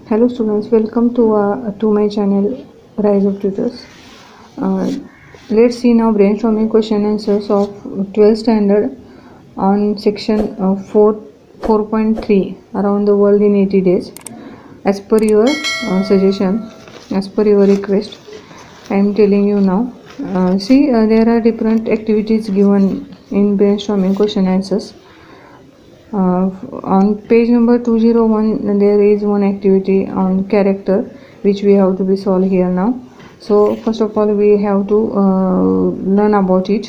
Hello students, welcome to my channel Rise of Tutors. Uh, let's see now brainstorming question answers of 12th standard on section 4.3 around the world in 80 days. As per your suggestion, as per your request, I am telling you now. There are different activities given in brainstorming question answers. On page number 201 there is one activity on character which we have to be solved here now. So first of all we have to learn about it.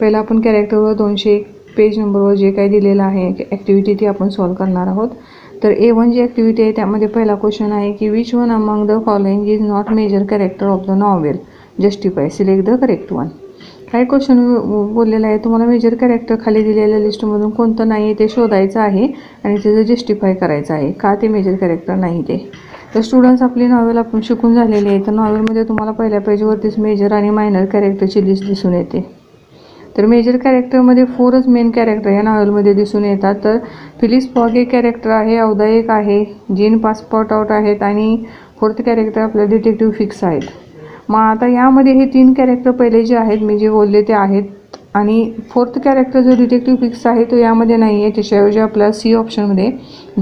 पहिला आपण कॅरेक्टरवर 201 page नंबरवर जे काही दिलेलं आहे activity ती आपण solve करणार आहोत. तर A1 जी ॲक्टिव्हिटी आहे त्यामध्ये पहिला क्वेश्चन आहे की which one among the following is not major character of the novel, justify, select the correct one. काय क्वेश्चन बोललेला आहे, तुम्हाला मेजर कॅरेक्टर खाली दिलेल्या लिस्टमधून कोणतं नाही आहे ते शोधायचं आहे आणि त्याचं जस्टिफाय करायचं आहे का ते मेजर कॅरेक्टर नाही ते. तर स्टुडंट्स आपली नॉवेल आपण शिकून झालेले आहे. तर नॉवेलमध्ये तुम्हाला पहिल्या पेजवरतीच मेजर आणि मायनर कॅरेक्टरची लिस्ट दिसून येते. तर मेजर कॅरेक्टरमध्ये 4च मेन कॅरेक्टर या नॉवेलमध्ये दिसून येतात. तर फिलिस फॉग एक कॅरेक्टर आहे, औदा एक आहे, जीन पासपोर्ट आउट आहेत आणि 4th कॅरेक्टर आपलं डिटेक्टिव्ह फिक्स आहेत. मग आता यामध्ये हे 3 कॅरेक्टर पहिले जे आहेत मी जे बोलले ते आहेत आणि 4th कॅरेक्टर जो डिटेक्टिव्ह फिक्स आहे तो यामध्ये नाही आहे. त्याच्याऐवजी आपल्याला सी ऑप्शनमध्ये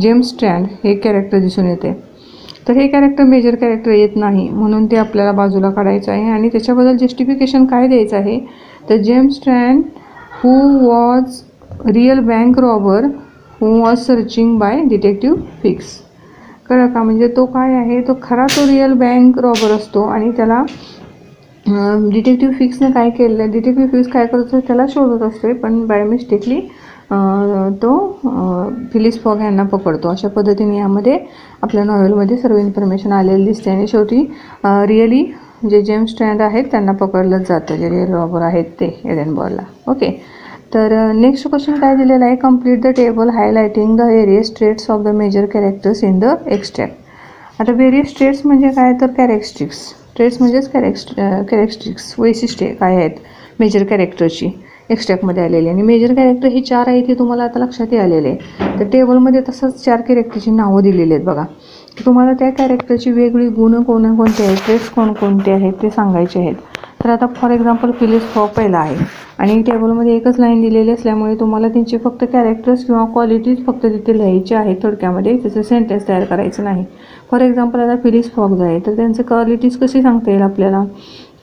जेम्स स्ट्रँड हे कॅरेक्टर दिसून येते. तर हे कॅरेक्टर मेजर कॅरेक्टर येत नाही म्हणून ते आपल्याला बाजूला काढायचं आहे आणि त्याच्याबद्दल जस्टिफिकेशन काय द्यायचं आहे. तर James Strand who was real bank robber who was searching by detective Fix. कळलं का, म्हणजे तो काय आहे, तो खरा तो रिअल बँक रॉबर असतो आणि त्याला डिटेक्टिव्ह फिक्सने काय केलं, डिटेक्टिव्ह फिक्स काय करतो त्याला शोधत असतो पण बाय मिस्टेकली तो फिलिस फॉग यांना पकडतो. अशा पद्धतीने यामध्ये आपल्या नॉवेलमध्ये सर्व इन्फॉर्मेशन आलेली दिसते आणि शेवटी रिअली जे जेम्स स्ट्रँड आहेत त्यांना पकडलं जातं, जे रिअल रॉबर आहेत ते एडनबर्गला. ओके, तर नेक्स्ट क्वेश्चन काय दिलेला आहे, complete the table highlighting the various traits of the major characters in the extract. आता वेरियस ट्रेट्स म्हणजे काय, तर कॅरेक्टरिस्टिक्स. ट्रेट्स म्हणजेच कॅरेक्टरिस्टिक्स, वैशिष्ट्ये काय आहेत मेजर कॅरेक्टरची एक्स्ट्रॅक्टमध्ये आलेली. आणि मेजर कॅरेक्टर ही 4 आहेत हे तुम्हाला आता लक्षात आलेले आहे. तर टेबलमध्ये तसंच 4 कॅरेक्टरची नावं दिलेली आहेत बघा. तुम्हाला त्या कॅरेक्टरची वेगळी गुण कोणकोणते आहेत, ट्रेट्स कोणकोणते आहेत ते सांगायचे आहेत. तर आता फॉर एक्झाम्पल फिलिस फॉग पहिला आहे आणि टेबलमध्ये एकच लाईन दिलेली असल्यामुळे तुम्हाला त्यांचे फक्त कॅरेक्टर्स किंवा क्वालिटीज फक्त तिथे लिहायचे आहेत थोडक्यामध्ये, त्याचं सेंटेन्स तयार करायचं नाही. फॉर एक्झाम्पल आता फिलिस फॉग जो आहे तर त्यांचं क्वालिटीज कशी सांगता येईल आपल्याला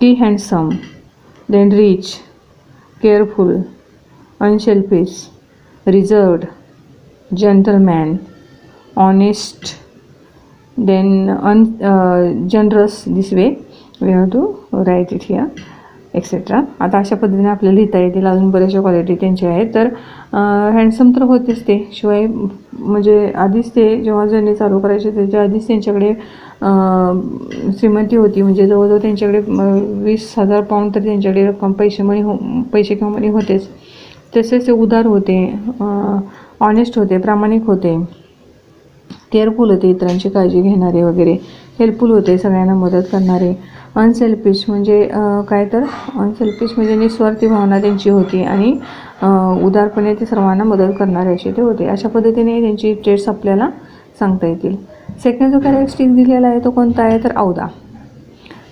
की handsome, then rich, careful, unselfish, reserved, gentleman, honest, then generous. This way we have to write it here etcetera. आता अशा पद्धतीने आपल्याला लिहिता येतील. अजून बऱ्याचशा क्वालिटी त्यांची आहेत. तर हँडसम तर होतेच ते, शिवाय म्हणजे आधीच ते जेव्हा जर्नी चालू करायचे त्याच्या आधीच त्यांच्याकडे श्रीमंती होती, म्हणजे जवळजवळ त्यांच्याकडे 20,000 पाऊंड तर त्यांच्याकडे रक्कम पैसे किंवा मनी होतेच. तसेच ते उदार होते, ऑनेस्ट होते, प्रामाणिक होते, केअरफुल होते, इतरांची काळजी घेणारे वगैरे, हेल्पफुल होते, सगळ्यांना मदत करणारे. अनसेल्फिश म्हणजे काय, तर अनसेल्फिश म्हणजे निस्वार्थी भावना त्यांची होती आणि उदारपणे ते सर्वांना मदत करणारे असे ते होते. अशा पद्धतीने त्यांची ट्रेट्स आपल्याला सांगता येतील. सेकंड जो कॅरेक्टरिस्टिक दिलेला आहे तो कोणता आहे, तर औदा.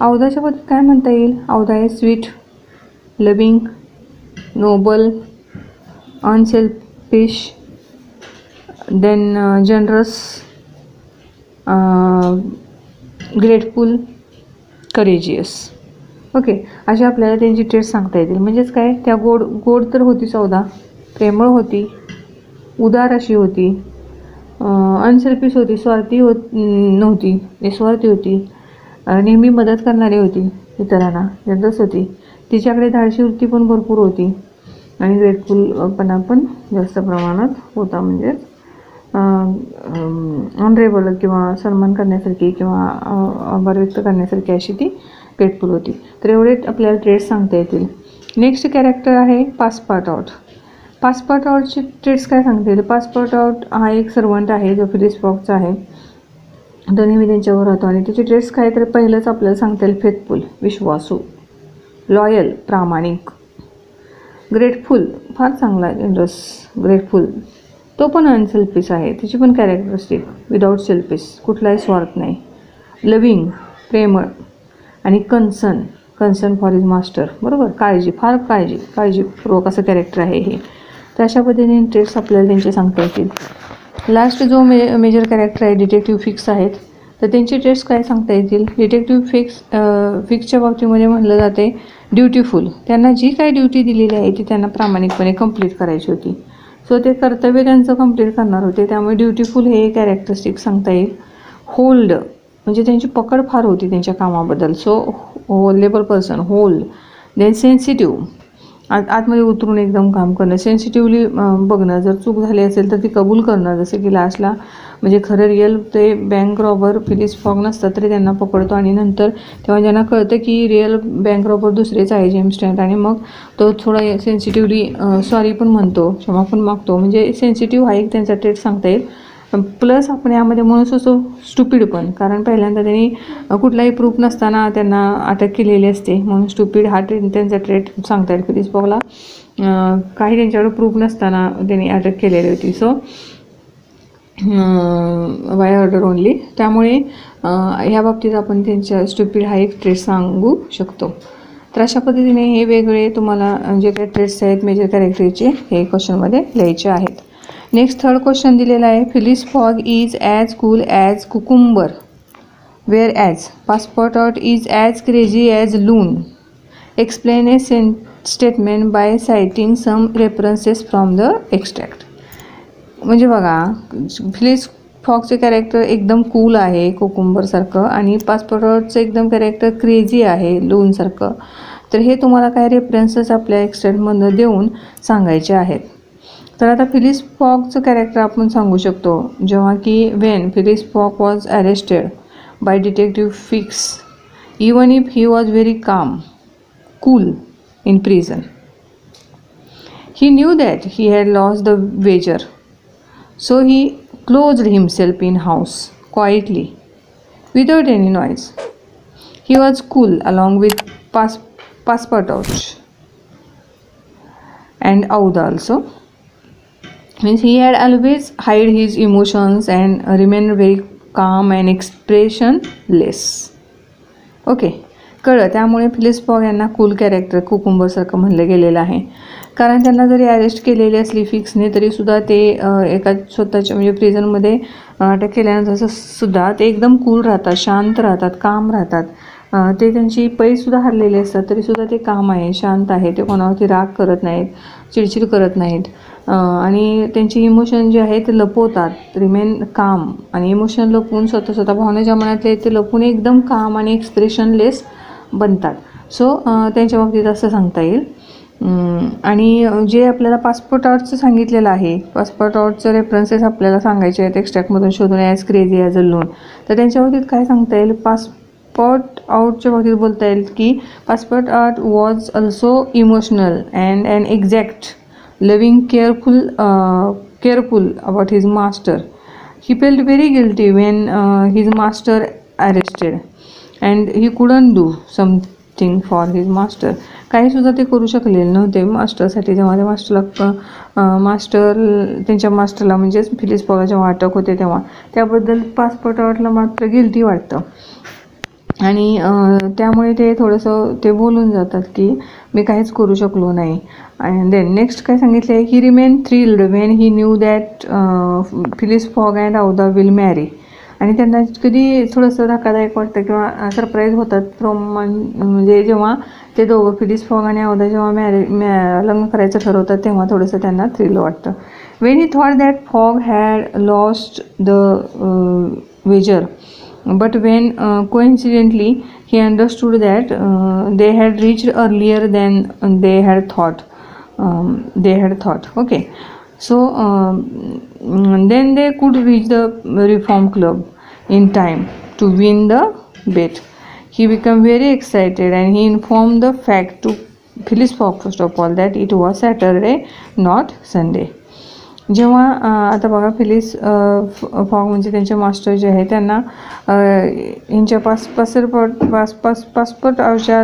औदाच्या बद्दल काय म्हणता येईल, औदा आहे sweet, loving, noble, unselfish, then generous, grateful, courageous. Okay, अशा आपल्याला त्यांची ट्रेट्स सांगता येतील. म्हणजेच काय, त्या गोड तर होती औदा, प्रेमळ होती, उदार अशी होती, अनसेल्फिश होती, स्वार्थी नव्हती, निस्वार्थी होती, नेहमी मदत करणारी होती इतरांना, जनरस होती, तिच्याकडे धाडशी वृत्ती पण भरपूर होती आणि ग्रेटफुलपणा पण जास्त प्रमाणात होता. म्हणजे ऑनरेबल किंवा सन्मान करण्यासारखी किंवा आभार व्यक्त करण्यासारखी अशी ती ग्रेटफुल होती. तर एवढे आपल्याला ट्रेट्स सांगता येतील. नेक्स्ट कॅरेक्टर आहे पासपोर्ट आउट. पासपोर्ट आउटचे ट्रेट्स काय सांगता येईल. पासपोर्ट आउट हा एक सर्वंट आहे जो फिलिस फॉगचा आहे, तो नेहमी त्यांच्यावर राहतो आणि त्याचे ट्रेट्स काय, तर पहिलंच आपल्याला सांगता येईल फेथफुल, विश्वासू, लॉयल, प्रामाणिक, ग्रेटफुल, फार चांगला जनरस, ग्रेटफुल, तो पण अनसेल्फिश आहे, तिची पण कॅरेक्टरिस्टिक विदाऊट सेल्फिश, कुठलाही स्वार्थ नाही, लविंग प्रेमळ, आणि कन्सर्न फॉर हिज मास्टर, बरोबर, काळजी, फार काळजीपूर्वक असं कॅरेक्टर आहे हे. तर अशा पद्धतीने ट्रेट्स आपल्याला त्यांचे सांगता येतील. लास्ट जो मेजर कॅरेक्टर आहे डिटेक्टिव्ह फिक्स आहेत, तर त्यांचे ट्रेट्स काय सांगता येतील. डिटेक्टिव्ह फिक्सच्या बाबतीमध्ये म्हटलं जाते ड्युटीफुल, त्यांना जी काही ड्युटी दिलेली आहे ती त्यांना प्रामाणिकपणे कंप्लीट करायची होती. सो ते कर्तव्य त्यांचं कंप्लीट करणार होते, त्यामुळे ड्युटीफुल हे कॅरेक्टरिस्टिक सांगता येईल. होल्ड म्हणजे त्यांची पकड फार होती त्यांच्या कामाबद्दल, so holdable person, hold. Then sensitive, आतमध्ये उतरून एकदम काम करणं, सेन्सिटिव्हली बघणं, जर चूक झाली असेल तर ती कबूल करणं, जसं की लास्टला म्हणजे खरं रिअल ते बँक रॉबर फिलिस फॉग नसतात तरी त्यांना पकडतो, आणि नंतर तेव्हा ज्यांना कळतं की रिअल बँक रॉबर दुसरेच आहे जेम्स स्टँट, आणि मग तो थोडा सेन्सिटिव्हली सॉरी पण म्हणतो, क्षमा पण मागतो, म्हणजे सेन्सिटिव्ह हा एक त्यांचा ट्रेट सांगता येईल. प्लस आपण यामध्ये म्हणू शकतो स्टुपिड पण, कारण पहिल्यांदा त्यांनी कुठलाही प्रूफ नसताना त्यांना अटक केलेली असते, म्हणून स्टुपिड हा त्यांचा ट्रेट सांगता येईल. फिलिस फॉगला काही त्यांच्याकडे प्रूफ नसताना त्यांनी अटक केलेली होती, सो बाय ऑर्डर ओनली, त्यामुळे ह्या बाबतीत आपण त्यांच्या स्टुपिड हा एक ट्रेट सांगू शकतो. तर अशा पद्धतीने हे वेगळे तुम्हाला जे काही ट्रेट्स आहेत मेजर कॅरेक्टरचे हे क्वेश्चनमध्ये लिहायचे आहेत. नेक्स्ट थर्ड क्वेश्चन दिलेला आहे. Phileas Fogg is as cool as cucumber, where as Passepartout is as crazy as loon. Explain a statement by citing some references from the extract. म्हणजे बघा, फिलिस फॉगचे character एकदम cool आहे कुकुंबरसारखं, आणि पासपोर्टचं एकदम कॅरेक्टर क्रेझी आहे लूनसारखं. तर हे तुम्हाला काय रेफरन्सेस आपल्या एक्स्ट्रॅक्टमधनं देऊन सांगायचे आहेत. तर आता फिलिस फॉगचं कॅरेक्टर आपण सांगू शकतो, जेव्हा की when Phileas Fogg was arrested by detective Fix, even if he was very calm, cool in prison, he knew that he had lost the wager, so he closed himself in house quietly without any noise. He was cool along with Passepartout and Auda also. Means he had always hide his emotions and remained very calm and expressionless. Okay, कळलं. त्यामुळे Phyllis fog यांना cool character कुकुंबरसारखं म्हणलं गेलेलं आहे, कारण त्यांना जरी arrest केलेली असली फिक्सने तरीसुद्धा ते एका स्वतःच्या म्हणजे प्रिझनमध्ये अटक केल्यानंतर सुद्धा ते एकदम कूल राहतात, शांत राहतात, काम राहतात. ते त्यांची पैसुद्धा हरलेले असतात तरीसुद्धा ते काम आहे, शांत आहे, ते कोणावरती राग करत नाहीत, चिडचिड करत नाहीत, आणि त्यांची इमोशन जे आहे ते लपवतात, रिमेन काम, आणि इमोशन लपवून स्वतः भावना ज्या मनातले ते लपवून एकदम काम आणि एक्सप्रेशनलेस बनतात. सो त्यांच्या बाबतीत असं सांगता येईल. आणि जे आपल्याला पासपोर्ट आउटचं सांगितलेलं आहे, पासपोर्ट आउटचे रेफरन्सेस आपल्याला सांगायचे आहेत एक्स्ट्रॅक्टमधून शोधून, ॲज क्रेझी ॲज अ लून. तर त्यांच्या बाबतीत काय सांगता येईल, पासपोर्ट आउटच्या बाबतीत बोलता येईल की Passepartout was also emotional and inexact, living careful about his master. He felt very guilty when his master arrested and he couldn't do something for his master. काहीसुद्धा ते करू शकलेले नव्हते मास्टरसाठी, जेव्हा त्या त्यांच्या मास्टरला म्हणजेच फिलिस फॉगला जेव्हा अटक होते तेव्हा त्याबद्दल पासपोर्ट आउटला मात्र गिल्टी वाटतं, आणि त्यामुळे ते थोडंसं ते बोलून जातात की मी काहीच करू शकलो नाही. अँड देन नेक्स्ट काय सांगितलं आहे, he remain thrilled when he knew that Phileas Fogg and Aouda will marry. आणि त्यांना कधी थोडंसं धक्कादायक वाटतं किंवा सरप्राईज होतात म्हणजे जेव्हा ते दोघं फिलिस फॉग आणि औदा जेव्हा लग्न करायचं ठरवतात तेव्हा थोडंसं त्यांना थ्रिल वाटतं. When he thought that Fogg had lost the wager, but when coincidentally he understood that they had reached earlier than they had thought. Okay, so then they could reach the reform club in time to win the bet. He became very excited and he informed the fact to Phileas Fogg first of all that it was Saturday, not Sunday. जेव्हा आता बघा Phyllis fog म्हणजे त्यांचे master जे आहे त्यांना यांच्या passport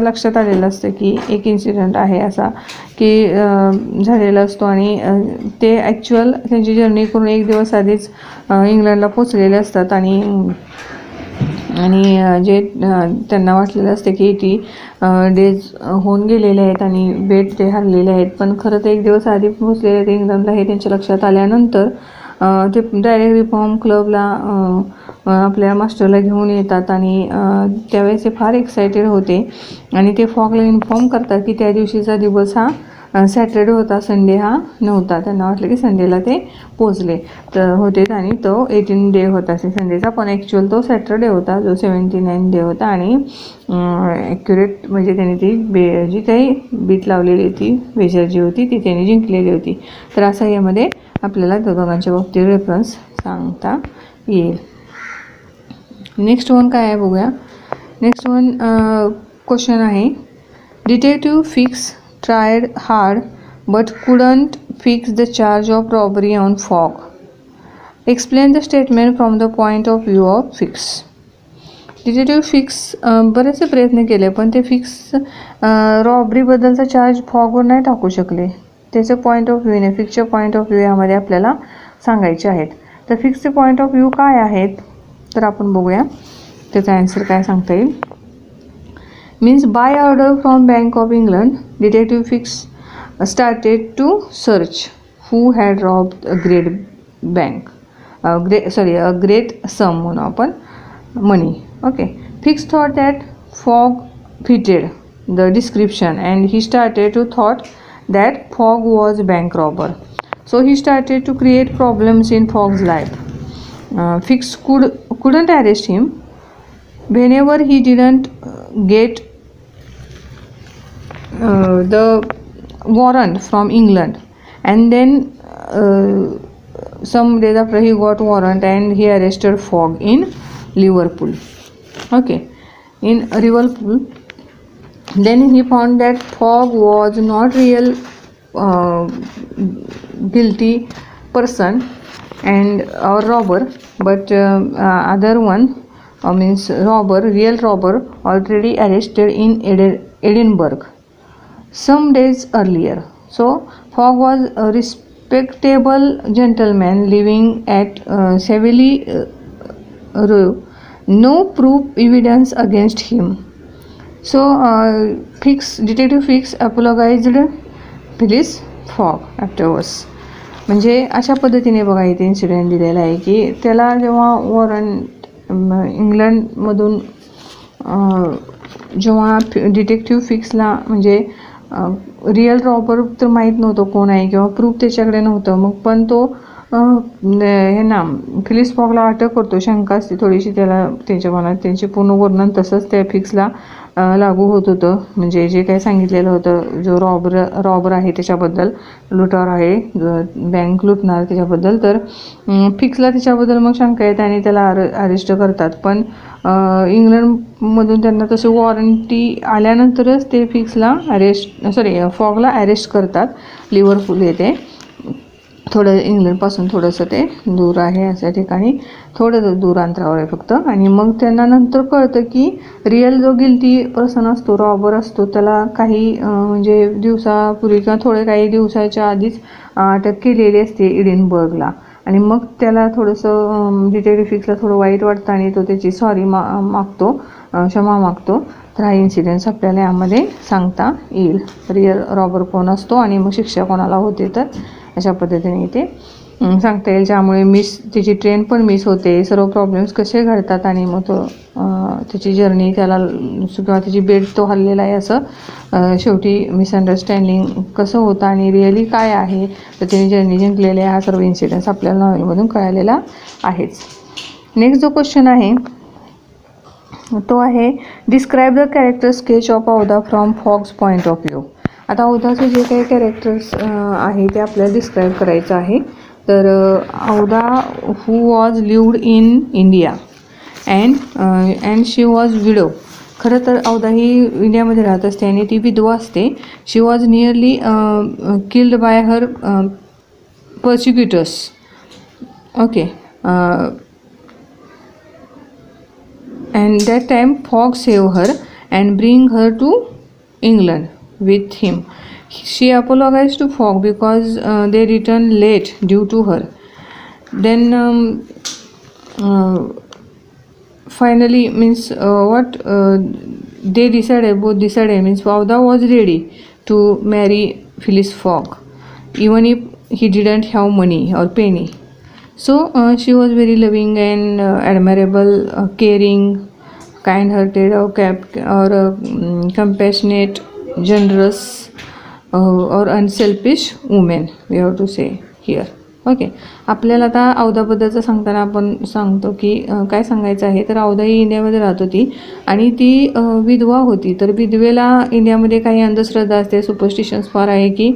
लक्षात आलेलं असतं की एक इन्सिडेंट आहे असा की झालेला असतो आणि ते ॲक्च्युअल त्यांची जर्नी करून एक दिवस आधीच इंग्लंडला पोचलेले असतात आणि जे त्यांना वाटलेलं असते की 80 डेज होऊन गेलेले आहेत आणि बेट ते हरलेले आहेत, पण खरं तर एक दिवस आधी पोहोचलेले आहेत इंग्लंडला हे त्यांच्या लक्षात आल्यानंतर ते डायरेक्ट रिफॉर्म क्लबला आपल्या मास्टरला घेऊन येतात आणि त्यावेळेस ते फार एक्सायटेड होते आणि ते फॉगला इन्फॉर्म करतात की त्या दिवशीचा दिवस हा सॅटर्डे होता, संडे हा नव्हता. त्यांना वाटलं की संडेला ते पोचले तर होते आणि तो 18 डे होता संडेचा, पण ॲक्च्युअल तो सॅटरडे होता जो 79 डे होता आणि ॲक्युरेट म्हणजे त्यांनी ती जी काही बीट लावलेली होती, वेजर जी होती ती त्यांनी जिंकलेली होती. तर असं यामध्ये आपल्याला दोघांच्या बाबतीत रेफरन्स सांगता येईल. नेक्स्ट वन काय आहे बघूया. नेक्स्ट वन क्वेश्चन आहे, detective fix tried hard but couldn't fix the charge of robbery on Fogg. Explain the statement from the point of view of Fix. Detective fix बरेचसे प्रयत्न केले पण ते फिक्स रॉबरीबद्दलचा चार्ज फॉगवर नाही टाकू शकले. त्याचे पॉईंट ऑफ व्ह्यूने फिक्सचे पॉईंट ऑफ व्ह्यू यामध्ये आपल्याला सांगायचे आहेत. तर फिक्सचे पॉईंट ऑफ व्ह्यू काय आहेत तर आपण बघूया त्याचा आन्सर काय सांगता येईल. Means by order from Bank of England, Detective Fix started to search who had robbed a great bank, a great sum upon money. Okay, Fix thought that Fogg fitted the description and he started to thought that Fogg was bank robber. So he started to create problems in Fogg's life. Fix couldn't arrest him whenever he didn't get the warrant from England, and then some days after he got warrant and he arrested Fogg in Liverpool. Okay, in Liverpool, then he found that Fogg was not real guilty person and or robber, but other one means real robber already arrested in Edinburgh some days earlier. So Fogg was a respectable gentleman living at Savile Row. No proof evidence against him. So Detective Fix apologized Phileas Fogg afterwards. म्हणजे अशा पद्धतीने बघा इथे incident दिलेला आहे की त्याला जेव्हा वॉरंट इंग्लंडमधून जेव्हा डिटेक्टिव्ह फिक्सला म्हणजे रिअल रॉबर तर माहीत नव्हतं कोण आहे किंवा प्रूफ त्याच्याकडे नव्हतं, मग पण तो फिलिस फॉगला अटक करतो. शंका असते थोडीशी त्याला त्याच्या मनात, त्यांचे पूर्ण वर्णन तसंच त्या फिक्सला लागू होत होतं. म्हणजे जे काही सांगितलेलं होतं जो रॉबर आहे त्याच्याबद्दल, लुटार आहे बँक लुटणार त्याच्याबद्दल, तर फिक्सला त्याच्याबद्दल मग शंका येते आणि त्याला अरेस्ट करतात. पण इंग्लंडमधून त्यांना तसे वॉरंटी आल्यानंतरच ते फॉगला अरेस्ट करतात. लिव्हरपूल येथे थोडं इंग्लंडपासून थोडंसं ते दूर आहे, अशा ठिकाणी थोडं दूर अंतरावर आहे फक्त. आणि मग त्यांना नंतर कळतं की रिअल जो गिल्टी पर्सन असतो, रॉबर असतो, त्याला काही म्हणजे दिवसापूर्वी किंवा काही दिवसाच्या आधीच अटक केलेली असते एडिनबर्गला. आणि मग त्याला थोडंसं डिटेक्टिव्ह फिक्सला थोडं वाईट वाटतं आणि तो त्याची क्षमा मागतो. तर हा इन्सिडेंट्स आपल्याला यामध्ये सांगता येईल. रिअल रॉबर कोण असतो आणि मग शिक्षा कोणाला होते, तर अशा पद्धतीने इथे सांगता येईल. ज्यामुळे त्याची ट्रेन पण मिस होते, सर्व प्रॉब्लेम्स कसे घडतात आणि मग तो त्याची जर्नी त्याला किंवा त्याची बेट तो हरलेला आहे असं शेवटी मिसअंडरस्टँडिंग कसं होतं आणि रिअली काय आहे तर त्याने जर्नी जिंकलेले हा सर्व इन्सिडेंट्स आपल्याला नॉवेलमधून कळालेला आहेच. नेक्स्ट जो क्वेश्चन आहे तो आहे describe the character sketch of Aouda from Fogg's point of view. आता औदाचे जे काही कॅरेक्टर्स आहे ते आपल्याला डिस्क्राईब करायचं आहे. तर Aouda who was lived in India and she was widow. खरं तर औदा ही इंडियामध्ये राहत असते आणि ती विधवा असते. She was nearly killed by her persecutors. Okay, and that time Fogg save her and bring her to England with him. She apologized to Fogg because they returned late due to her. Then finally means what they decided, both decided, means Aouda was ready to marry Phileas Fogg even if he didn't have money or penny. So she was very loving and admirable, caring, kind-hearted, or compassionate, generous, or unselfish woman, we have to say here. Okay, आपल्याला आता औदाबद्दलचं सांगताना आपण सांगतो की काय सांगायचं आहे तर औदा ही इंडियामध्ये राहत होती आणि ती विधवा होती. तर विधवेला इंडियामध्ये काही अंधश्रद्धा असते, सुपरस्टिशन्स फार आहे की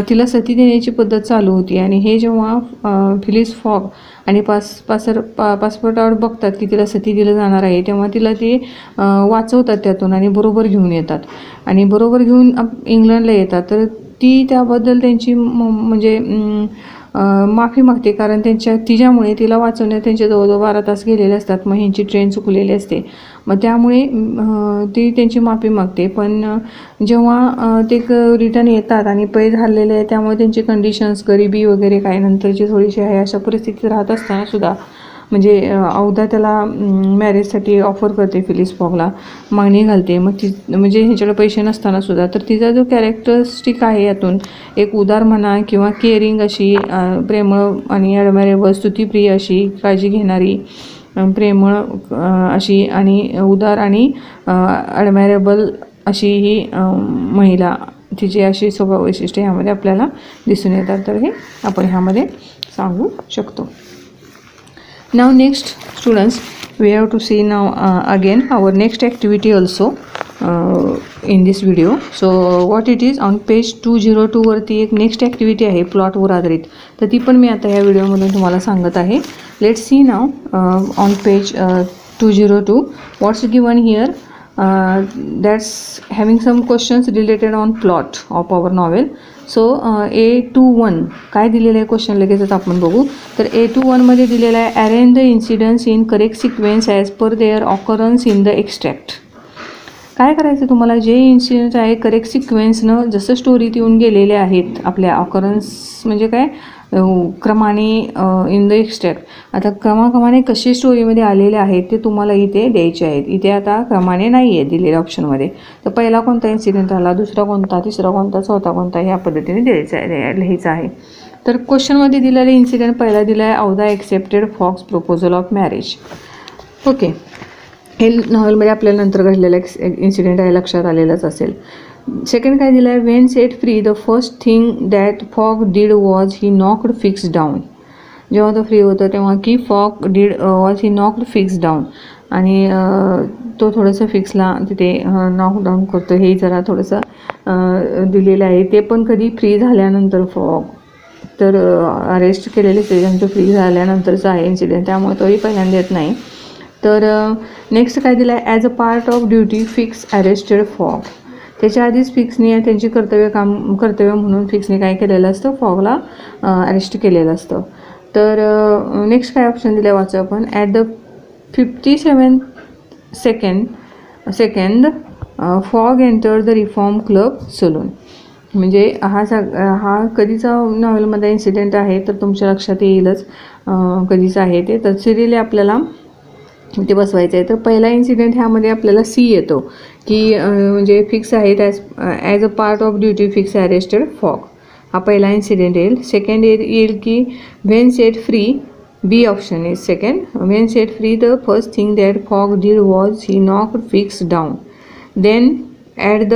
तिला सती देण्याची पद्धत चालू होती. आणि हे जेव्हा फिलिस फॉग आणि पासपोर्टावर बघतात की तिला सती दिलं जाणार आहे तेव्हा तिला ते वाचवतात त्यातून आणि बरोबर घेऊन येतात आणि बरोबर घेऊन इंग्लंडला येतात. तर ती त्याबद्दल त्यांची म्हणजे माफी मागते, कारण तिच्यामुळे तिला वाचवण्यात त्यांचे जवळजवळ 12 तास गेलेले असतात. मग ह्यांची ट्रेन चुकलेली असते, मग त्यामुळे ती त्यांची माफी मागते. पण जेव्हा ते रिटर्न येतात आणि पैज हरलेले आहे त्यामुळे त्यांची कंडिशन्स, गरिबी वगैरे काय नंतरची थोडीशी आहे अशा परिस्थितीत राहत असताना सुद्धा म्हणजे औदा त्याला मॅरेजसाठी ऑफर करते, फिलिस फॉगला मागणी घालते. मग ती म्हणजे ह्याच्याकडे पैसे नसताना सुद्धा. तर तिचा जो कॅरेक्टरिस्टिक आहे यातून एक उदार म्हणा किंवा केअरिंग अशी, प्रेमळ आणि ॲडमायरेबल, स्तुतीप्रिय अशी, काळजी घेणारी, प्रेमळ अशी आणि उदार आणि ॲडमायरेबल अशी ही महिला, तिची अशी स्वभाव वैशिष्ट्ये ह्यामध्ये आपल्याला दिसून येतात. तर हे आपण ह्यामध्ये सांगू शकतो. Now next students, we have to see now again our next activity also in this video. So what it is, on page 202 वरती एक नेक्स्ट ॲक्टिव्हिटी आहे प्लॉटवर आधारित, तर ती पण मी आता ह्या व्हिडिओमधून तुम्हाला सांगत आहे. Let's see now on page 202 what's given here. That's having some questions related on plot of our novel. So A21 काय दिलेलं आहे क्वेश्चन लगेचच आपण बघू. तर A21 मध्ये दिलेलं आहे arrange the incidents in correct sequence as per their occurrence in the extract. काय करायचं तुम्हाला, जे इन्सिडेंट आहे करेक्ट सिक्वेन्सनं जसं स्टोरीत येऊन गेलेले आहेत, आपल्या ऑकरन्स म्हणजे काय क्रमाने इन द एक्स्ट्रॅक्ट. आता क्रमाक्रमाने कसे स्टोरीमध्ये आलेले आहेत ते तुम्हाला इथे द्यायचे आहेत. इथे आता क्रमाने नाही आहे दिलेल्या ऑप्शनमध्ये. तर पहिला कोणता इन्सिडेंट आला, दुसरा कोणता, तिसरा कोणता, चौथा कोणता, ह्या पद्धतीने लिहायचं आहे. तर क्वेश्चनमध्ये दिलेले इन्सिडेंट पहिला दिला आहे Aouda accepted Fogg's proposal of marriage. Okay, हे नॉव्हेलमध्ये आपल्याला नंतर घडलेला इन्सिडेंट आहे, लक्षात आलेलाच असेल. सेकंड काय दिलं आहे, when set free the first thing that Fogg did was he knocked Fix down. जेव्हा तो फ्री होतं तेव्हा की Fogg did was he knocked Fix down आणि तो थोडंसं फिक्सला तिथे नॉकडाऊन करतो. हे जरा थोडंसं दिलेलं आहे. ते पण कधी फ्री झाल्यानंतर फॉग, तर अरेस्ट केलेले स्टेजनचं फ्री झाल्यानंतरचा आहे इन्सिडेंट, त्यामुळे तोही पहिल्यांदा येत नाही. तर नेक्स्ट काय दिलं आहे, as a part of duty Fix arrested fog. त्याच्या आधीच फिक्सने त्यांची कर्तव्य म्हणून फिक्सने काय केलेलं असतं, फॉगला अरेस्ट केलेलं असतं. तर नेक्स्ट काय ऑप्शन दिलं वाचू आपण, at the 57 second Fogg enter the Reform Club saloon. म्हणजे हा कधीचा नॉव्हेलमध्ये इन्सिडेंट आहे तर तुमच्या लक्षात येईलच कधीचं आहे ते. तर सिरियली आपल्याला ते बसवायचं आहे. तर पहिला इन्सिडेंट ह्यामध्ये आपल्याला सी येतो की म्हणजे फिक्स आहे as a part of duty Fix arrested Fogg, हा पहिला इन्सिडेंट येईल. सेकंड येईल की when set free, B option is second. When set free the first thing that Fogg did was he knocked Fix down. Then at the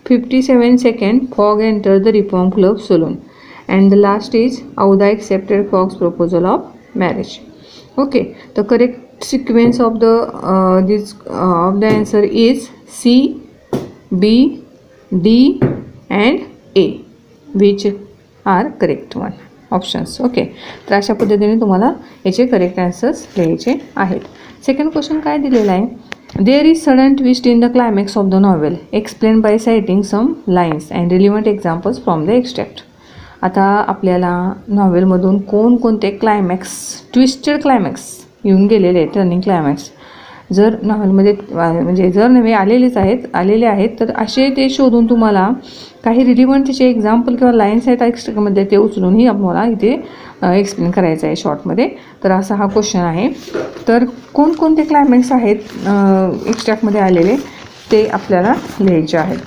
57 second Fogg enter the Reform Club saloon. And the last is Aouda accepted Fogg's proposal of marriage. Okay, the correct sequence of the answer is C, B, D and A, which are correct one options. Okay, तर अशा पद्धतीने तुम्हाला याचे correct answers लिहायचे आहेत. Second question काय दिलेला आहे, there is sudden twist in the climax of the novel, explain by citing some lines and relevant examples from the extract. आता आपल्याला नॉवेलमधून कोणकोणते क्लायमॅक्स, ट्विस्टेड क्लायमॅक्स येऊन गेलेले आहेत, टर्निंग क्लायमॅक्स जर नॉवेलमध्ये म्हणजे जर नवे आलेले आहेत तर असे ते शोधून तुम्हाला काही रिलिव्हंट त्याचे एक्झाम्पल किंवा लाईन्स आहेत एक्स्ट्रामध्ये ते उचलूनही आपल्याला इथे एक्सप्लेन करायचं आहे शॉर्टमध्ये. तर असा हा क्वेश्चन आहे. तर कोणकोणते क्लायमॅक्स आहेत एक्स्ट्रॅक्टमध्ये आलेले ते आपल्याला लिहायचे आहेत.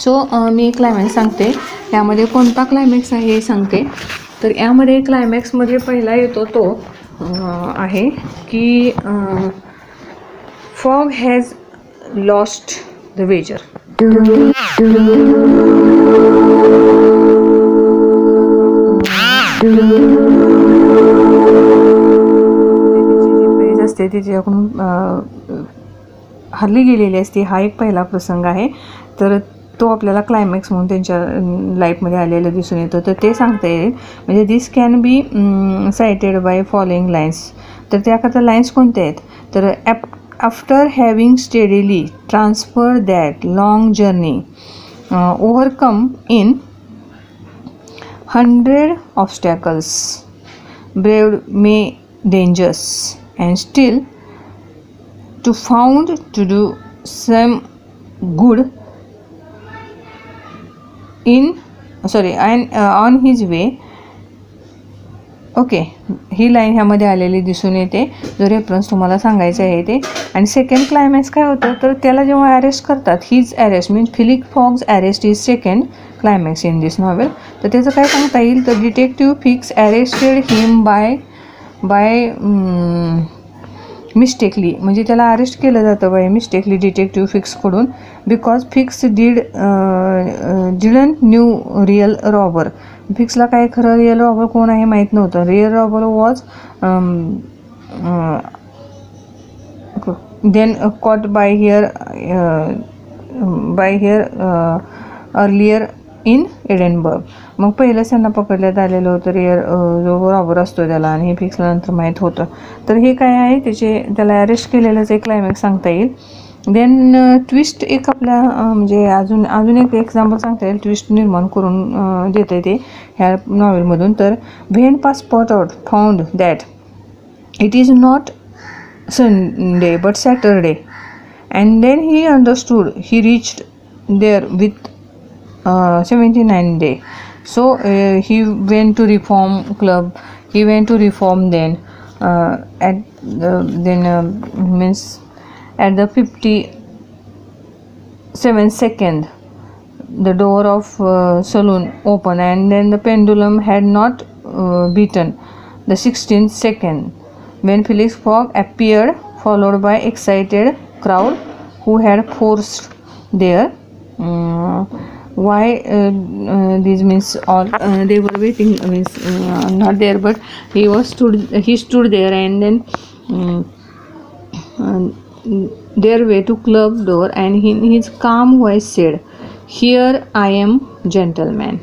सो मी क्लायमॅक्स सांगते. यामध्ये कोणता क्लायमॅक्स आहे हे सांगते. तर यामध्ये क्लायमॅक्समध्ये पहिला येतो तो आहे की Fogg has lost the wager. प्रेज असते तिच्याकडून हरली गेलेली असते. हा एक पहिला प्रसंग आहे. तर तो आपल्याला क्लायमॅक्स म्हणून त्यांच्या लाईफमध्ये आलेलं दिसून येतं. तर ते सांगता येईल. म्हणजे this can be cited by following lines. तर त्याकरता लाईन्स कोणत्या आहेत? तर after having steadily transfer that long journey overcome in 100 obstacles, braved many dangers, and still to found to do some good and on his way. Okay, he line ह्यामध्ये आलेली दिसून येते. जो रेफरन्स तुम्हाला सांगायचा आहे ते. आणि सेकंड क्लायमॅक्स काय होतं? तर त्याला जेव्हा अरेस्ट करतात, his arrest means Phileas Fogg's arrest is second climax in this novel. तर त्याचं काय सांगता येईल? तर detective Fix arrested him by mistakenly, म्हणजे त्याला अरेस्ट केलं जातं बाय मिस्टेकली डिटेक्टिव्ह फिक्सकडून. Because Fix didn't knew real robber. फिक्सला काय खरं रिअल रॉबर कोण आहे माहीत नव्हतं. Real robber was then caught by here earlier in Edinburgh. मग पहिलंच त्यांना पकडण्यात आलेलं होतं रिअल जो रॉबर असतो त्याला, आणि हे फिक्सला नंतर माहीत होतं. तर हे काय आहे त्याला अरेस्ट केलेलंच एक क्लायमॅक्स सांगता येईल. देन ट्विस्ट एक आपल्या म्हणजे अजून एक एक्झाम्पल सांगता येईल. ट्विस्ट निर्माण करून देते ते ह्या नॉवेलमधून. तर when Passepartout out found that it is not Sunday but Saturday and then he understood he reached there with 79 day. So he went to reform club. He went to reform then means at the 57 second the door of saloon open, and then the pendulum had not beaten the 16th second when Felix Fogg appeared, followed by excited crowd who had forced their why this means all they were waiting, means not there but he stood there, and then their way to club door, and his calm voice said, "Here I am, gentleman."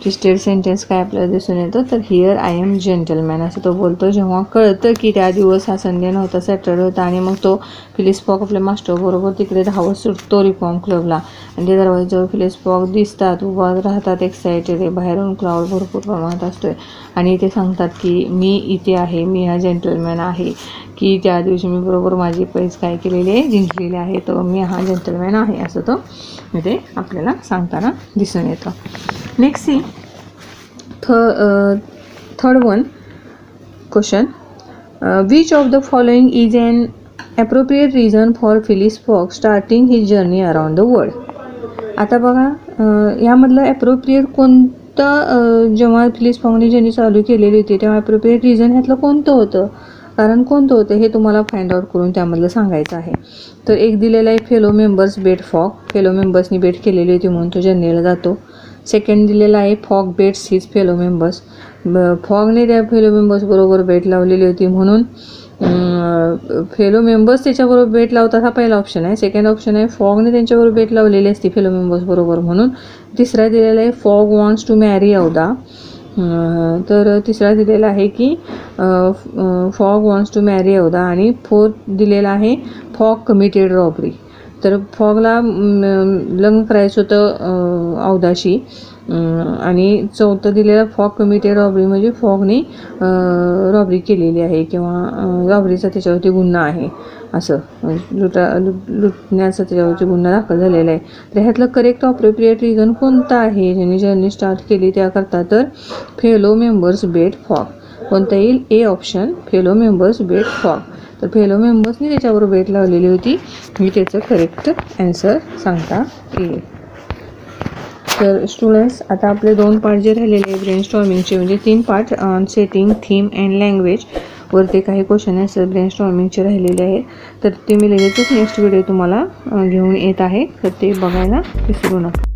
Twisted sentence काय आपल्याला दिसून येतं? तर here I am gentleman असं तो बोलतो जेव्हा कळतं की त्या दिवस हा संडे नव्हता, सॅटरडे होता. आणि मग तो फिलिस फॉग आपल्या मास्टरबरोबर तिकडे धावत सुटतो रिफॉर्म क्लबला. आणि ते दरवाजाजवळ फिलिस फॉग दिसतात, उभा राहतात एक्सायटेड. बाहेरून क्राऊड भरपूर प्रमाणात असतोय आणि ते सांगतात की मी इथे आहे, मी हा जेंटलमॅन आहे, की त्या दिवशी मी बरोबर माझी पैज काय केलेली आहे, जिंकलेली आहे, तर मी हा जेंटलमॅन आहे असं तो ते आपल्याला सांगताना दिसून येतं. Next C third one question, which of the following is an appropriate reason for Phileas Fogg starting his journey around the world. आता बघा यामधलं ॲप्रोप्रिएट कोणतं, जेव्हा फिलिस फॉगने जर्नी चालू केलेली होती तेव्हा ॲप्रोप्रिएट रिझन ह्यातलं कोणतं होतं, कारण कोणतं होतं हे तुम्हाला फाइंड आउट करून त्यामधलं सांगायचं आहे. तर एक दिलेला आहे fellow members bet Fogg, fellow मेंबर्सनी बेट केलेली होती म्हणून तो जर्नीला जातो. सेकंड दिलेला आहे Fogg bets his fellow members, फॉगने त्या फेलो मेंबर्स बरोबर बेट लावलेली होती म्हणून फेलो मेंबर्स त्याच्याबरोबर बेट लावतात, हा पहिला ऑप्शन आहे. सेकंड ऑप्शन आहे फॉगने त्यांच्याबरोबर बेट लावलेली असते फेलो मेंबर्स बरोबर म्हणून. तिसरा दिलेला आहे फॉग वॉन्ट्स टू मॅरी औदा. तर तिसरा दिलेला आहे की फॉग वॉन्ट्स टू मॅरी औदा. आणि फोर्थ दिलेला आहे फॉग कमिटेड रॉबरी. तर फॉगला लग्न करायचं होतं औदाशी, आणि चौथं दिलेलं फॉग कमिटेड रॉबरी म्हणजे फॉगने रॉबरी केलेली आहे किंवा रॉबरीचा त्याच्यावरती गुन्हा आहे असं लुटण्याचा त्याच्यावरती गुन्हा दाखल झालेला आहे. तर ह्यातलं करेक्ट अप्रोप्रिएट रिझन कोणतं आहे ज्यांनी जर्नी स्टार्ट केली त्याकरता, तर फेलो मेंबर्स बेट फॉग. कोणता येईल? A option, fellow members bet Fogg. तर फेलो मेंबर्सनी त्याच्यावर बेट लावलेली होती, मी त्याचं करेक्ट ॲन्सर सांगता येईल. तर स्टुडंट्स, आता आपले 2 पार्ट जे राहिलेले आहे ब्रेनस्टॉर्मिंगचे म्हणजे 3 part on setting, theme and language वरती काही क्वेश्चन आन्सर ब्रेनस्टॉर्मिंगचे राहिलेले आहेत. तर ते मी लगेचच नेक्स्ट व्हिडिओ तुम्हाला घेऊन येत आहे, तर ते बघायला विसरू नका.